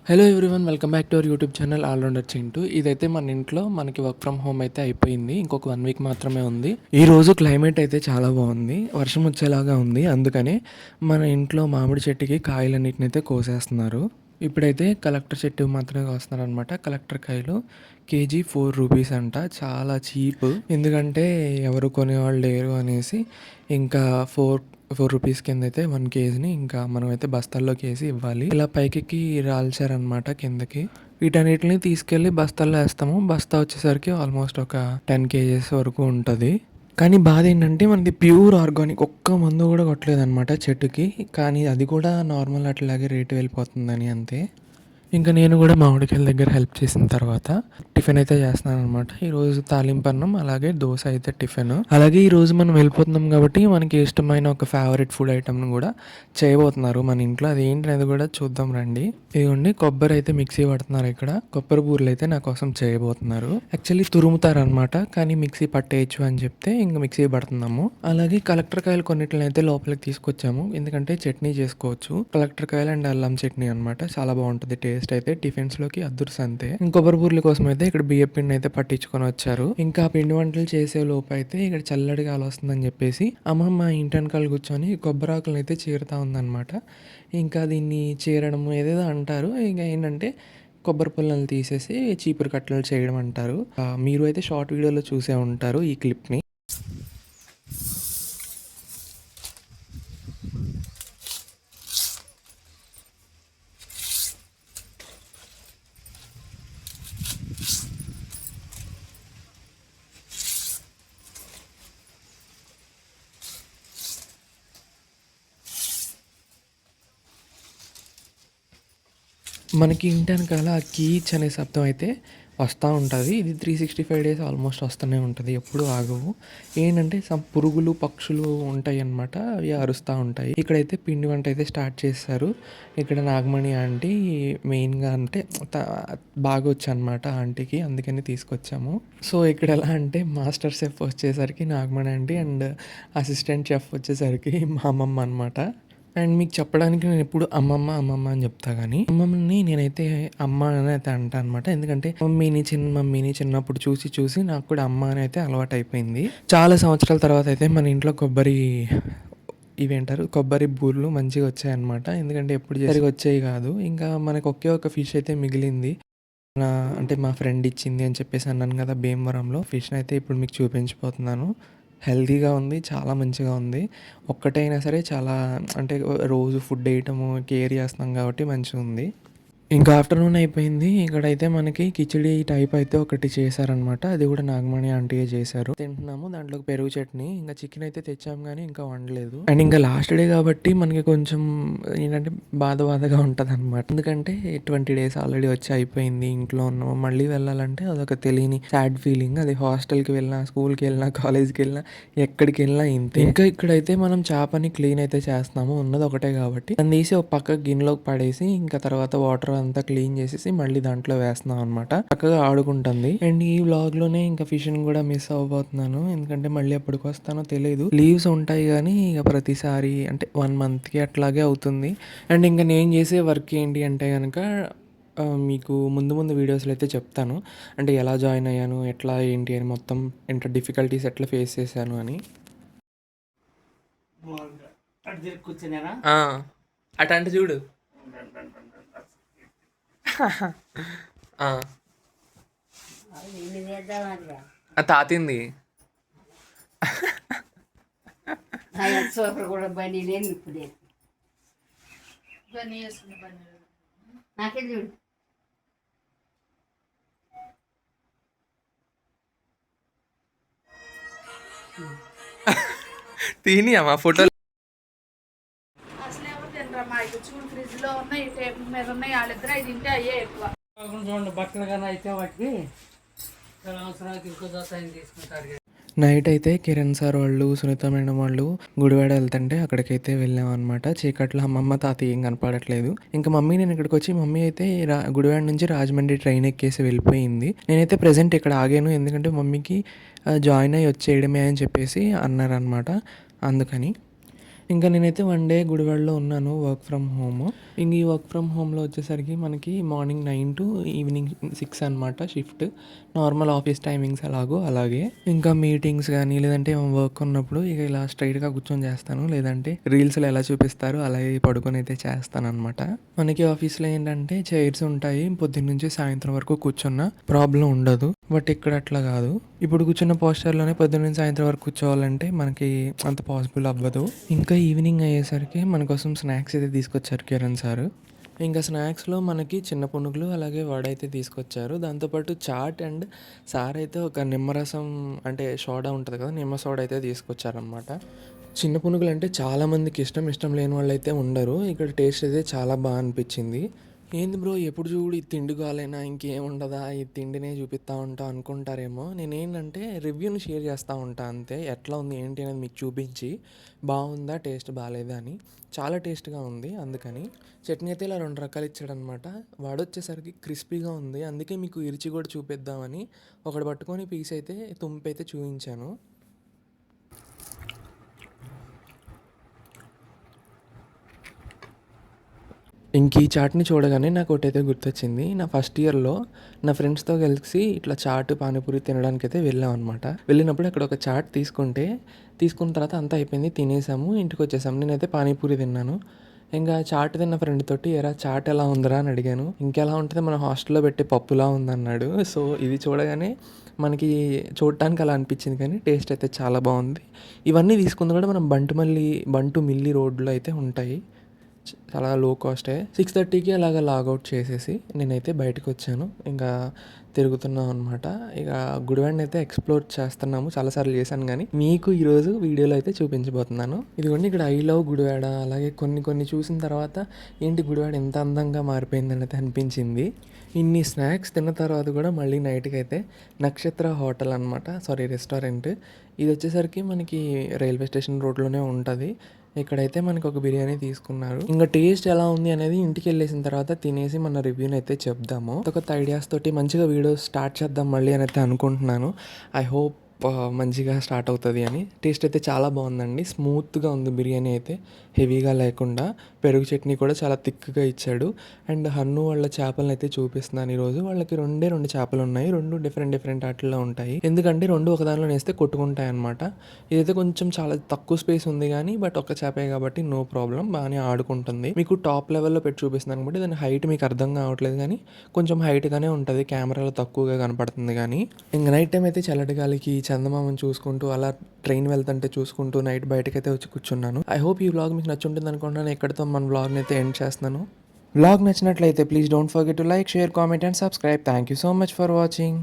Hello everyone, welcome back to our YouTube channel all rounder Chintu. ఇదైతే మన ఇంట్లో మనకి వర్క్ ఫ్రమ్ హోమ్ అయితే అయిపోయింది. ఇంకొక 1 వీక్ మాత్రమే ఉంది. ఈ రోజు క్లైమేట్ అయితే చాలా బాగుంది, వర్షం వచ్చేలాగా ఉంది. అందుకని మన ఇంట్లో మామిడి చెట్టుకి కాయలన్నిటిని అయితే కోసేస్తున్నారు. ఇప్పుడైతే కలెక్టర్ చెట్టు మాత్రమే కోస్తున్నారు అనమాట. కలెక్టర్ కాయలు కేజీ 4 రూపీస్ అంట, చాలా చీప్. ఎందుకంటే ఎవరు కొనేవాళ్ళు లేరు అనేసి ఇంకా 4 రూపీస్ కింద అయితే 1 కేజీని ఇంకా మనం అయితే బస్తాల్లోకి వేసి ఇవ్వాలి. ఇలా పైకి రాల్చారనమాట కిందకి. వీటన్నిటిని తీసుకెళ్ళి బస్తాల్లో వేస్తాము. బస్తా వచ్చేసరికి ఆల్మోస్ట్ ఒక 10 కేజెస్ వరకు ఉంటుంది. కానీ బాధ ఏంటంటే మనది ప్యూర్ ఆర్గానిక్, ఒక్క మందు కూడా కొట్టలేదన్నమాట చెట్టుకి. కానీ అది కూడా నార్మల్ అట్లాగే రేటు వెళ్ళిపోతుందని అంతే. ఇంకా నేను కూడా మామిడికాయల దగ్గర హెల్ప్ చేసిన తర్వాత టిఫిన్ అయితే చేస్తున్నాను అనమాట. ఈరోజు తాలింపు అన్నం, అలాగే దోశ అయితే టిఫిన్. అలాగే ఈరోజు మనం వెళ్ళిపోతున్నాం కాబట్టి మనకి ఇష్టమైన ఒక ఫేవరెట్ ఫుడ్ ఐటమ్ను కూడా చేయబోతున్నారు మన ఇంట్లో. అది ఏంటనేది కూడా చూద్దాం రండి. ఇదిగోండి, కొబ్బరి అయితే మిక్సీ పడుతున్నారు. ఇక్కడ కొబ్బరి బూరెలు అయితే నా కోసం చేయబోతున్నారు. యాక్చువల్లీ తురుముతారు అనమాట, కానీ మిక్సీ పట్టేయచ్చు అని చెప్తే ఇంకా మిక్సీ పడుతున్నాము. అలాగే కలెక్టర్ కాయలు కొన్నిటిని అయితే లోపలికి తీసుకొచ్చాము, ఎందుకంటే చట్నీ చేసుకోవచ్చు. కలెక్టర్ కాయలు అండ్ అల్లం చట్నీ అనమాట, చాలా బాగుంటుంది టేస్ట్ అయితే. టిఫిన్స్ లోకి అద్దుర్స్ అంతే. కొబ్బరి బూరెల కోసం అయితే ఇక్కడ బియ్య పిండి అయితే పట్టించుకొని వచ్చారు. ఇంకా పిండి వంటలు చేసే లోపు అయితే ఇక్కడ చల్లడి గాలి వస్తుందని చెప్పేసి అమ్మమ్మ ఇంటి వెనకాల కూర్చొని కొబ్బరాకులను అయితే చీరుతా ఉందన్నమాట. ఇంకా దీన్ని చీరడం ఏదేదో అంటారు. ఇంకా ఏంటంటే కొబ్బరి పుల్లలు తీసేసి చీపురు కట్టలు చేయడం అంటారు. మీరు అయితే షార్ట్ వీడియోలో చూసే ఉంటారు ఈ క్లిప్ని. మనకి ఇంటి వెనకాల కీచ్ అనే శబ్దం అయితే వస్తూ ఉంటుంది. ఇది 365 డేస్ ఆల్మోస్ట్ వస్తూనే ఉంటుంది, ఎప్పుడు ఆగవు. ఏంటంటే పురుగులు పక్షులు ఉంటాయి అన్నమాట, అవి అరుస్తూ ఉంటాయి. ఇక్కడైతే పిండి వంట అయితే స్టార్ట్ చేస్తారు. ఇక్కడ నాగమణి ఆంటీ మెయిన్గా అంటే బాగా వచ్చు అనమాట ఆంటీకి, అందుకని తీసుకొచ్చాము. సో ఇక్కడ ఎలా అంటే మాస్టర్ షెఫ్ వచ్చేసరికి Nagamani aunty and assistant chef వచ్చేసరికి మా అమ్మమ్మ అనమాట. అండ్ మీకు చెప్పడానికి నేను ఎప్పుడు అమ్మమ్మ అమ్మమ్మ అని చెప్తా, కానీ అమ్మమ్మని నేనైతే అమ్మ అని అయితే అంటా అనమాట. ఎందుకంటే మమ్మీని చిన్నప్పుడు చూసి చూసి నాకు కూడా అమ్మ అని అయితే అలవాటు అయిపోయింది. చాలా సంవత్సరాల తర్వాత అయితే మన ఇంట్లో కొబ్బరి బూర్లు మంచిగా వచ్చాయన్నమాట. ఎందుకంటే ఎప్పుడు సరిగా వచ్చాయి కాదు. ఇంకా మనకు ఒకే ఒక ఫిష్ అయితే మిగిలింది, అంటే మా ఫ్రెండ్ ఇచ్చింది అని చెప్పేసి అన్నాను కదా భీమవరంలో. ఫిష్ని అయితే ఇప్పుడు మీకు చూపించిపోతున్నాను. హెల్తీగా ఉంది, చాలా మంచిగా ఉంది. ఒక్కటైనా సరే చాలా, అంటే రోజు ఫుడ్ వేయటము కేర్ చేస్తున్నాం కాబట్టి మంచిగా ఉంది. ఇంకా ఆఫ్టర్నూన్ అయిపోయింది. ఇక్కడైతే మనకి కిచిడి టైప్ అయితే ఒకటి చేశారనమాట. అది కూడా నాగమణి ఆంటీయే చేశారు. తింటున్నాము, దాంట్లోకి పెరుగు చట్నీ. ఇంకా చికెన్ అయితే తెచ్చాము కానీ ఇంకా వండలేదు. అండ్ ఇంకా లాస్ట్ డే కాబట్టి మనకి కొంచెం ఏంటంటే బాధగా ఉంటుంది అనమాట. ఎందుకంటే 20 డేస్ ఆల్రెడీ వచ్చి అయిపోయింది, ఇంట్లో ఉన్నాము. మళ్ళీ వెళ్ళాలంటే అదొక తెలియని సాడ్ ఫీలింగ్. అది హాస్టల్కి వెళ్ళినా, స్కూల్కి వెళ్ళినా, కాలేజ్కి వెళ్ళినా, ఎక్కడికి వెళ్ళినా ఇంతే. ఇంకా ఇక్కడైతే మనం చేపని క్లీన్ అయితే చేస్తున్నాము, ఉన్నది ఒకటే కాబట్టి. దాన్ని తీసి ఒక పక్క గిన్నెలోకి పడేసి ఇంకా తర్వాత వాటర్ అంతా క్లీన్ చేసేసి మళ్ళీ దాంట్లో వేస్తున్నాం అనమాట. చక్కగా ఆడుకుంటుంది. అండ్ ఈ వ్లాగ్ లోనే ఇంకా ఫిషింగ్ కూడా మిస్ అవ్వబోతున్నాను, ఎందుకంటే మళ్ళీ ఎప్పటికి వస్తానో తెలియదు. లీవ్స్ ఉంటాయి కానీ ఇక ప్రతిసారి అంటే 1 monthకి అట్లాగే అవుతుంది. అండ్ ఇంకా నేను చేసే వర్క్ ఏంటి అంటే కనుక మీకు ముందు వీడియోస్లో అయితే చెప్తాను, అంటే ఎలా జాయిన్ అయ్యాను, ఎట్లా ఏంటి అని, మొత్తం ఎంత డిఫికల్టీస్ ఎట్లా ఫేస్ చేశాను అని. అటంటే చూడు తాతింది నాకే చూడు. తిని అమ్మా ఫోటో చూడు ఫ్రిడ్జ్ లో ఉన్నాయి, టేబుల్ మీద ఉన్నాయి, వాళ్ళిద్దరు అవి తింటే అయ్యే ఎక్కువ. చూడండి బట్టలు కానీ అయితే వాటికి అవసరానికి ఇంకో దోశ తీసుకుంటారు. నైట్ అయితే కిరణ్ సార్ వాళ్ళు, సునీత మేడం వాళ్ళు గుడివాడ వెళ్తుంటే అక్కడికైతే వెళ్ళామన్నమాట. చీకట్లో అమ్మమ్మ, తాతయ్య ఏం కనపడట్లేదు. ఇంకా మమ్మీ నేను ఇక్కడికొచ్చి మమ్మీ అయితే గుడివాడ నుంచి రాజమండ్రి ట్రైన్ ఎక్కేసి వెళ్ళిపోయింది. నేనైతే ప్రెజెంట్ ఇక్కడ ఆగాను. ఎందుకంటే మమ్మీకి జాయిన్ అయ్యి వచ్చేయడమే అని చెప్పేసి అన్నారనమాట. అందుకని ఇంకా నేనైతే వన్ డే గుడివాడలో ఉన్నాను వర్క్ ఫ్రమ్ హోమ్. ఇంక ఈ వర్క్ ఫ్రమ్ హోమ్లో వచ్చేసరికి మనకి మార్నింగ్ 9 to ఈవినింగ్ 6 అనమాట షిఫ్ట్. నార్మల్ ఆఫీస్ టైమింగ్స్ అలాగే ఇంకా మీటింగ్స్ కానీ లేదంటే వర్క్ ఉన్నప్పుడు ఇక ఇలా స్ట్రైట్గా కూర్చొని చేస్తాను. లేదంటే రీల్స్లో ఎలా చూపిస్తారో అలాగే పడుకొని అయితే చేస్తాను అనమాట. మనకి ఆఫీస్లో ఏంటంటే చైర్స్ ఉంటాయి. పొద్దున్న నుంచి సాయంత్రం వరకు కూర్చున్న ప్రాబ్లం ఉండదు. బట్ ఇక్కడ అట్లా కాదు. ఇప్పుడు కూర్చున్న పోస్టర్లోనే పొద్దున్న నుంచి సాయంత్రం వరకు కూర్చోవాలంటే మనకి అంత పాసిబుల్ అవ్వదు. ఇంకా ఈవినింగ్ అయ్యేసరికి మన కోసం స్నాక్స్ అయితే తీసుకొచ్చారు కిరణ్ సార్. ఇంకా స్నాక్స్లో మనకి చిన్న పునుగులు అలాగే వడ అయితే తీసుకొచ్చారు. దాంతోపాటు చాట్ అండ్ సార్ అయితే ఒక నిమ్మరసం అంటే సోడా ఉంటుంది కదా, నిమ్మ సోడా అయితే తీసుకొచ్చారనమాట. చిన్న పునుగులు అంటే చాలామందికి ఇష్టం లేని వాళ్ళు అయితే ఉండరు. ఇక్కడ టేస్ట్ అయితే చాలా బాగా అనిపించింది. ఏంది బ్రో ఎప్పుడు చూడు ఈ తిండి కాలేనా, ఇంకేం ఉండదా, ఈ తిండినే చూపిస్తూ ఉంటా అనుకుంటారేమో. నేనేంటంటే రివ్యూని షేర్ చేస్తూ ఉంటా అంతే. ఎట్లా ఉంది ఏంటి అనేది మీకు చూపించి బాగుందా టేస్ట్ బాగాలేదా అని. చాలా టేస్ట్గా ఉంది. అందుకని చట్నీ అయితే ఇలా 2 రకాలు ఇచ్చాడనమాట. వాడొచ్చేసరికి క్రిస్పీగా ఉంది. అందుకే మీకు ఇరిచి కూడా చూపిద్దామని ఒకటి పట్టుకొని పీస్ అయితే తుంపైతే చూపించాను. ఇంక ఈ చాట్ని చూడగానే నాకు ఒకటైతే గుర్తొచ్చింది. నా ఫస్ట్ ఇయర్లో నా ఫ్రెండ్స్తో కలిసి ఇట్లా చాట్ పానీపూరి తినడానికైతే వెళ్ళాం అనమాట. వెళ్ళినప్పుడు అక్కడ ఒక చాట్ తీసుకున్న తర్వాత అంతా అయిపోయింది, తినేసాము, ఇంటికి వచ్చేసాము. నేనైతే పానీపూరి తిన్నాను. ఇంకా చాట్ తిన్న ఫ్రెండ్ తోటి ఎరా చాట్ ఎలా ఉందిరా అని అడిగాను. ఇంకెలా ఉంటుంది, మన హాస్టల్లో పెట్టే పప్పులా ఉందన్నాడు. సో ఇది చూడగానే మనకి చూడటానికి అలా అనిపించింది, కానీ టేస్ట్ అయితే చాలా బాగుంది. ఇవన్నీ తీసుకుంది కూడా మనం బంటు మిల్లి రోడ్లో అయితే ఉంటాయి. చాలా లో కాస్టే. 6:30కి అలాగా లాగౌట్ చేసేసి నేనైతే బయటకు వచ్చాను. ఇంకా తిరుగుతున్నాం అనమాట. ఇక గుడివాడని అయితే ఎక్స్ప్లోర్ చేస్తున్నాము. చాలాసార్లు చేశాను కానీ మీకు ఈరోజు వీడియోలో అయితే చూపించబోతున్నాను. ఇదిగోండి ఇక్కడ ఐ లవ్ గుడివాడ. అలాగే కొన్ని చూసిన తర్వాత ఏంటి గుడివాడ ఎంత అందంగా మారిపోయిందని అయితే అనిపించింది. ఇన్ని స్నాక్స్ తిన్న తర్వాత కూడా మళ్ళీ నైట్కి అయితే నక్షత్ర హోటల్ అనమాట, రెస్టారెంట్. ఇది వచ్చేసరికి మనకి రైల్వే స్టేషన్ రోడ్లోనే ఉంటుంది. ఇక్కడైతే మనకు ఒక బిర్యానీ తీసుకున్నారు. ఇంకా టేస్ట్ ఎలా ఉంది అనేది ఇంటికి వెళ్ళేసిన తర్వాత తినేసి మన రివ్యూని అయితే చెప్దాము. కొత్త ఐడియాస్ తోటి మంచిగా వీడియోస్ స్టార్ట్ చేద్దాం మళ్ళీ అని అయితే అనుకుంటున్నాను. ఐ హోప్ మంచిగా స్టార్ట్ అవుతుంది అని. టేస్ట్ అయితే చాలా బాగుందండి. స్మూత్గా ఉంది బిర్యానీ అయితే, హెవీగా లేకుండా. పెరుగు చట్నీ కూడా చాలా థిక్గా ఇచ్చాడు. అండ్ హన్ను వాళ్ళ చేపలను అయితే చూపిస్తున్నాను ఈరోజు. వాళ్ళకి 2 చేపలు ఉన్నాయి. 2 డిఫరెంట్ వాటిల్లో ఉంటాయి. ఎందుకంటే 2 ఒకదానిలో వేస్తే కొట్టుకుంటాయి అనమాట. ఇదైతే కొంచెం చాలా తక్కువ స్పేస్ ఉంది కానీ బట్ ఒక చేపే కాబట్టి నో ప్రాబ్లం, బాగానే ఆడుకుంటుంది. మీకు టాప్ లెవెల్లో పెట్టి చూపిస్తున్నాను కాబట్టి దాని హైట్ మీకు అర్థం కావట్లేదు, కానీ కొంచెం హైట్గానే ఉంటుంది. కెమెరాలో తక్కువగా కనపడుతుంది. కానీ ఇంకా నైట్ టైం అయితే చల్లటి గాలికి చందమామని చూసుకుంటూ అలా ట్రైన్ వెళ్తుంటే చూసుకుంటూ నైట్ బయటకైతే వచ్చి కూర్చున్నాను. ఐ హోప్ ఈ వ్లాగ్ మీకు నచ్చుంటుంది అనుకుంటున్నాను. ఎక్కడితో మన వ్లాగ్ని అయితే ఎండ్ చేస్తున్నాను. వ్లాగ్ నచ్చినట్లయితే please don't forget to like, share, comment and subscribe. Thank you so much for watching.